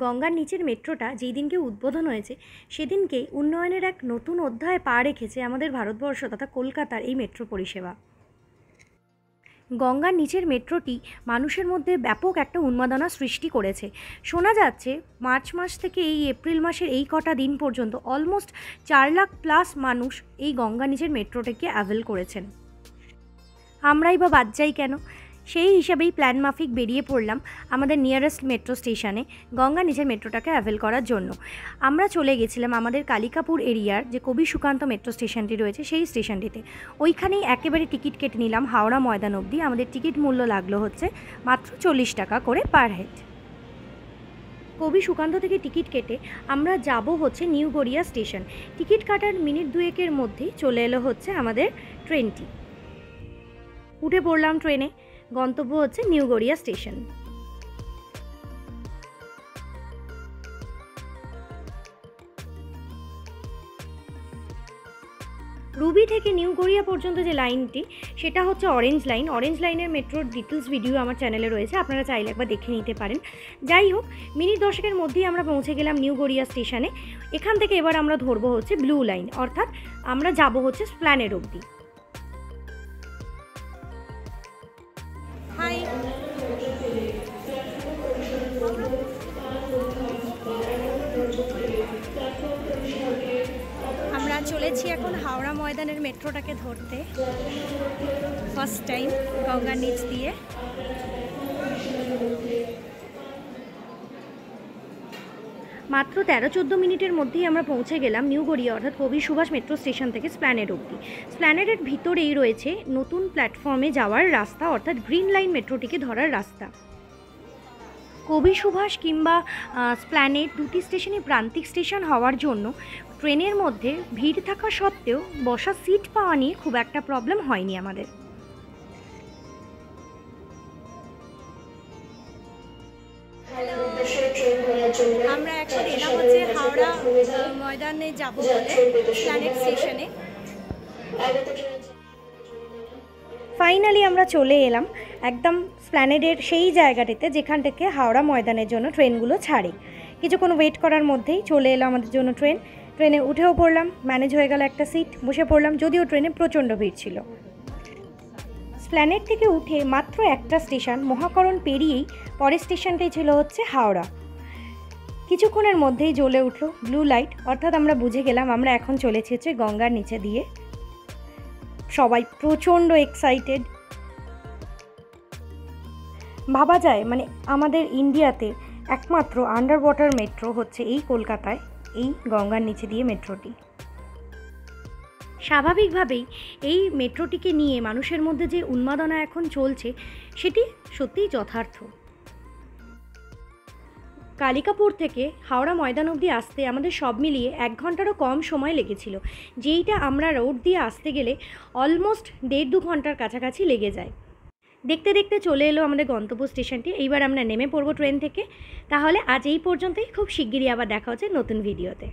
গঙ্গার নিচের মেট্রোটা যেই দিনকে উদ্বোধন হয়েছে সেদিনকেই উন্নয়নের এক নতুন অধ্যায় পা রেখেছে আমাদের ভারতবর্ষ তথা কলকাতার এই মেট্রো পরিষেবা। গঙ্গার নিচের মেট্রোটি মানুষের মধ্যে ব্যাপক একটা উন্মাদনা সৃষ্টি করেছে। শোনা যাচ্ছে মার্চ মাস থেকে এই এপ্রিল মাসের এই কটা দিন পর্যন্ত অলমোস্ট 4 লাখ প্লাস মানুষ এই গঙ্গার নিচের মেট্রোটাকে অ্যাভেল করেছেন। আমরাই বা বাদ যাই কেন? সেই হিসাবেই প্ল্যান মাফিক বেরিয়ে পড়লাম আমাদের নিয়ারেস্ট মেট্রো স্টেশনে গঙ্গা নিচের মেট্রোটাকে অ্যাভেল করার জন্য। আমরা চলে গেছিলাম আমাদের কালিকাপুর এরিয়ার যে কবি সুকান্ত মেট্রো স্টেশনটি রয়েছে সেই স্টেশনটিতে। ওইখানেই একেবারে টিকিট কেটে নিলাম হাওড়া ময়দান অবধি। আমাদের টিকিট মূল্য লাগলো হচ্ছে মাত্র 40 টাকা করে পার হেড। কবি সুকান্ত থেকে টিকিট কেটে আমরা যাব হচ্ছে নিউ গড়িয়া স্টেশন। টিকিট কাটার মিনিট দুয়েকের মধ্যেই চলে এলো হচ্ছে আমাদের ট্রেনটি। উঠে পড়লাম ট্রেনে। গন্তব্য হচ্ছে নিউ গড়িয়া স্টেশন। রুবি থেকে নিউ গড়িয়া পর্যন্ত যে লাইনটি সেটা হচ্ছে অরেঞ্জ লাইন। অরেঞ্জ লাইনের মেট্রোর ডিটেলস ভিডিও আমার চ্যানেলে রয়েছে, আপনারা চাইলে একবার দেখে নিতে পারেন। যাই হোক, মিনিট 10-এর মধ্যেই আমরা পৌঁছে গেলাম নিউ গড়িয়া স্টেশনে। এখান থেকে এবার আমরা ধরবো হচ্ছে ব্লু লাইন, অর্থাৎ আমরা যাব হচ্ছে স্প্ল্যানেড অবধি। হাই, আমরা চলেছি এখন হাওড়া ময়দানের মেট্রোটাকে ধরতে। ফার্স্ট টাইম গঙ্গার নিচ দিয়ে। মাত্র 13-14 মিনিটের মধ্যেই আমরা পৌঁছে গেলাম নিউ গড়িয়া অর্থাৎ কবি সুভাষ মেট্রো স্টেশন থেকে স্প্ল্যানেড অবধি। স্প্ল্যানেডের ভিতরেই রয়েছে নতুন প্ল্যাটফর্মে যাওয়ার রাস্তা, অর্থাৎ গ্রিন লাইন মেট্রোটিকে ধরার রাস্তা। কবি সুভাষ কিংবা স্প্ল্যানেড দুটি স্টেশনই প্রান্তিক স্টেশন হওয়ার জন্য ট্রেনের মধ্যে ভিড় থাকা সত্ত্বেও বসার সিট পাওয়া নিয়ে খুব একটা প্রবলেম হয়নি আমাদের। আমরা এখন এলাম হচ্ছে হাওড়া ময়দানে যাব বলে স্প্ল্যানেড স্টেশনে। ফাইনালি আমরা চলে এলাম একদম স্প্ল্যানেডের সেই জায়গাটিতে যেখান থেকে হাওড়া ময়দানের জন্য ট্রেনগুলো ছাড়ে। কিছুক্ষণ ওয়েট করার মধ্যেই চলে এলো আমাদের জন্য ট্রেন। ট্রেনে উঠেও পড়লাম, ম্যানেজ হয়ে গেল একটা সিট, বসে পড়লাম, যদিও ট্রেনে প্রচণ্ড ভিড় ছিল। স্প্ল্যানেড থেকে উঠে মাত্র একটা স্টেশন মহাকরণ পেরিয়েই পরের স্টেশনটাই ছিল হচ্ছে হাওড়া। কিছুক্ষণের মধ্যেই জ্বলে উঠলো ব্লু লাইট, অর্থাৎ আমরা বুঝে গেলাম আমরা এখন চলেছি হচ্ছে গঙ্গার নিচে দিয়ে। সবাই প্রচণ্ড এক্সাইটেড। ভাবা যায় মানে আমাদের ইন্ডিয়াতে একমাত্র আন্ডার ওয়াটার মেট্রো হচ্ছে এই কলকাতায় এই গঙ্গার নিচে দিয়ে মেট্রোটি। স্বাভাবিকভাবেই এই মেট্রোটিকে নিয়ে মানুষের মধ্যে যে উন্মাদনা এখন চলছে সেটি সত্যিই যথার্থ। কালিকাপুর থেকে হাওড়া ময়দান অবধি আসতে আমাদের সব মিলিয়ে 1 ঘন্টারও কম সময় লেগেছিল, যেইটা আমরা রোড দিয়ে আসতে গেলে অলমোস্ট 1.5-2 ঘন্টার কাছাকাছি লেগে যায়। দেখতে দেখতে চলে এলো আমাদের গন্তব্য স্টেশনটি। এইবার আমরা নেমে পড়বো ট্রেন থেকে। তাহলে আজ এই পর্যন্তই, খুব শিগগিরই আবার দেখা হচ্ছে নতুন ভিডিওতে।